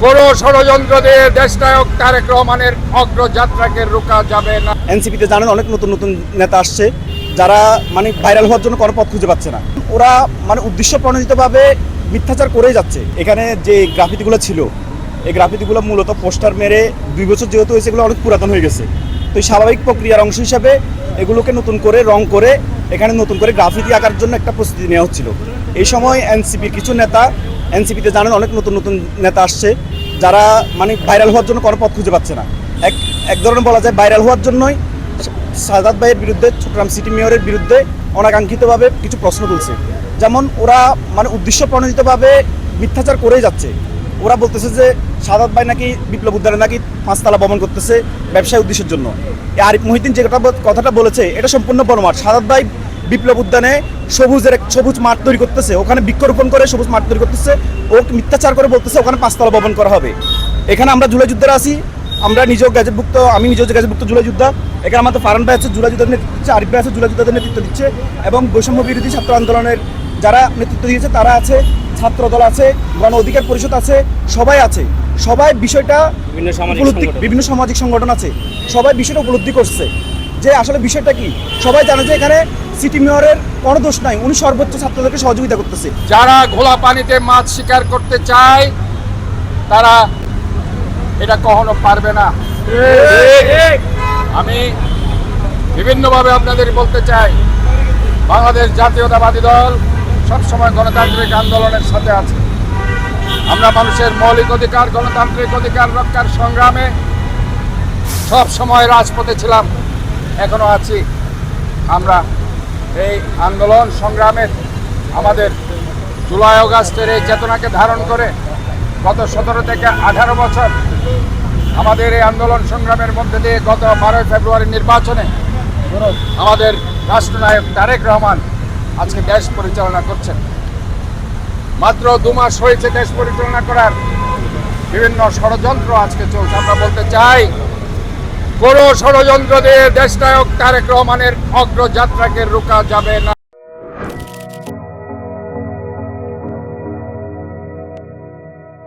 কোনো ষড়যন্ত্র দিয়ে দেশনায়ক তারেক রহমানের অগ্রযাত্রাকে রোকা যাবে না। এনসিপিতে জানেন অনেক নতুন নতুন নেতা আসছে যারা মানে ভাইরাল হওয়ার জন্য কোনো পথ খুঁজে পাচ্ছে না। ওরা মানে উদ্দেশ্য প্রণোদিতভাবে মিথ্যাচার করেই যাচ্ছে। এখানে যে গ্রাফিতিগুলো ছিল এই গ্রাফিতিগুলো মূলত পোস্টার মেরে 2 বছর যেহেতু হয়েছে এগুলো অনেক পুরাতন হয়ে গেছে। তো এই স্বাভাবিক প্রক্রিয়ার অংশ হিসাবে এগুলোকে নতুন করে রং করে এখানে নতুন করে গ্রাফিতি আঁকার জন্য একটা প্রস্তুতি নেওয়া হচ্ছিল। এই সময় এনসিপির কিছু নেতা, এনসিপিতে জানেন অনেক নতুন নতুন নেতা আসছে যারা মানে ভাইরাল হওয়ার জন্য কোনো পথ খুঁজে পাচ্ছে না। এক ধরনের বলা যায় ভাইরাল হওয়ার জন্যই সাজাদ ভাইয়ের বিরুদ্ধে, চট্টগ্রাম সিটি মেয়রের বিরুদ্ধে অনাকাঙ্ক্ষিতভাবে কিছু প্রশ্ন তুলছে। যেমন ওরা মানে উদ্দেশ্য প্রণোদিতভাবে মিথ্যাচার করেই যাচ্ছে। ওরা বলতেছে যে সাজাদ ভাই নাকি বিপ্লব উদ্যানে নাকি 5 তলা ভবন করতেছে ব্যবসায় উদ্দেশ্যের জন্য। আরিফ মহিউদ্দিন যে কথাটা বলেছে এটা সম্পূর্ণ বনমাট। সাজাদ ভাই বিপ্লব উদ্যানে সবুজ মাঠ তৈরি করতেছে, ওখানে বৃক্ষরোপণ করে সবুজ মাঠ তৈরি করতেছে। ও মিথ্যাচার করে বলতেছে ওখানে 5 তলা ভবন করা হবে। এখানে আমরা জুলাই যুদ্ধের আছি, আমরা নিজেও গ্যাজেটভুক্ত, আমি নিজেও গ্যাজেটভুক্ত জুলাই যোদ্ধা। এখানে আমাদের ফারান ভাই আছে জুলাই যুদ্ধের নেতৃত্ব দিচ্ছে, আরিফ ভাই আছে জুলাই যুদ্ধের নেতৃত্ব দিচ্ছে, এবং বৈষম্য বিরোধী ছাত্র আন্দোলনের যারা নেতৃত্ব দিয়েছে তারা আছে, ছাত্র দল আছে, গণ অধিকার পরিষদ আছে, সবাই আছে। সবাই বিষয়টা বিভিন্ন সামাজিক সংগঠন আছে, সবাই বিষয়টা উপলব্ধি করছে যে আসলে বিষয়টা কি। সবাই জানে যে এখানে সিটি মেয়রের কোনো দোষ নাই, উনি সর্বোচ্চ ছাত্রদেরকে সহযোগিতা করতেছে। যারা ঘোলা পানিতে মাছ শিকার করতে চায় তারা এটা কখনো পারবে না। আমি বিভিন্নভাবে আপনাদের বলতে চাই, বাংলাদেশ জাতীয়তাবাদী দল সবসময় গণতান্ত্রিক আন্দোলনের সাথে আছে। আমরা মানুষের মৌলিক অধিকার, গণতান্ত্রিক অধিকার রক্ষার সংগ্রামে সব সময় রাজপথে ছিলাম, এখনো আছি। আমরা এই আন্দোলন সংগ্রামের আমাদের জুলাই আগস্টের এই চেতনাকে ধারণ করে গত 17 থেকে 18 বছর আমাদের এই আন্দোলন সংগ্রামের মধ্যে দিয়ে গত 12 ফেব্রুয়ারি নির্বাচনে আমাদের রাষ্ট্রনায়ক তারেক রহমান আজকে দেশ পরিচালনা করছেন। মাত্র 2 মাস হয়েছে দেশ পরিচালনা করার, বিভিন্ন ষড়যন্ত্র আজকে চলছে। আমরা বলতে চাই কোনো ষড়যন্ত্র দিয়ে দেশনায়ক তারেক রহমানের অগ্রযাত্রাকে রোকা যাবে না।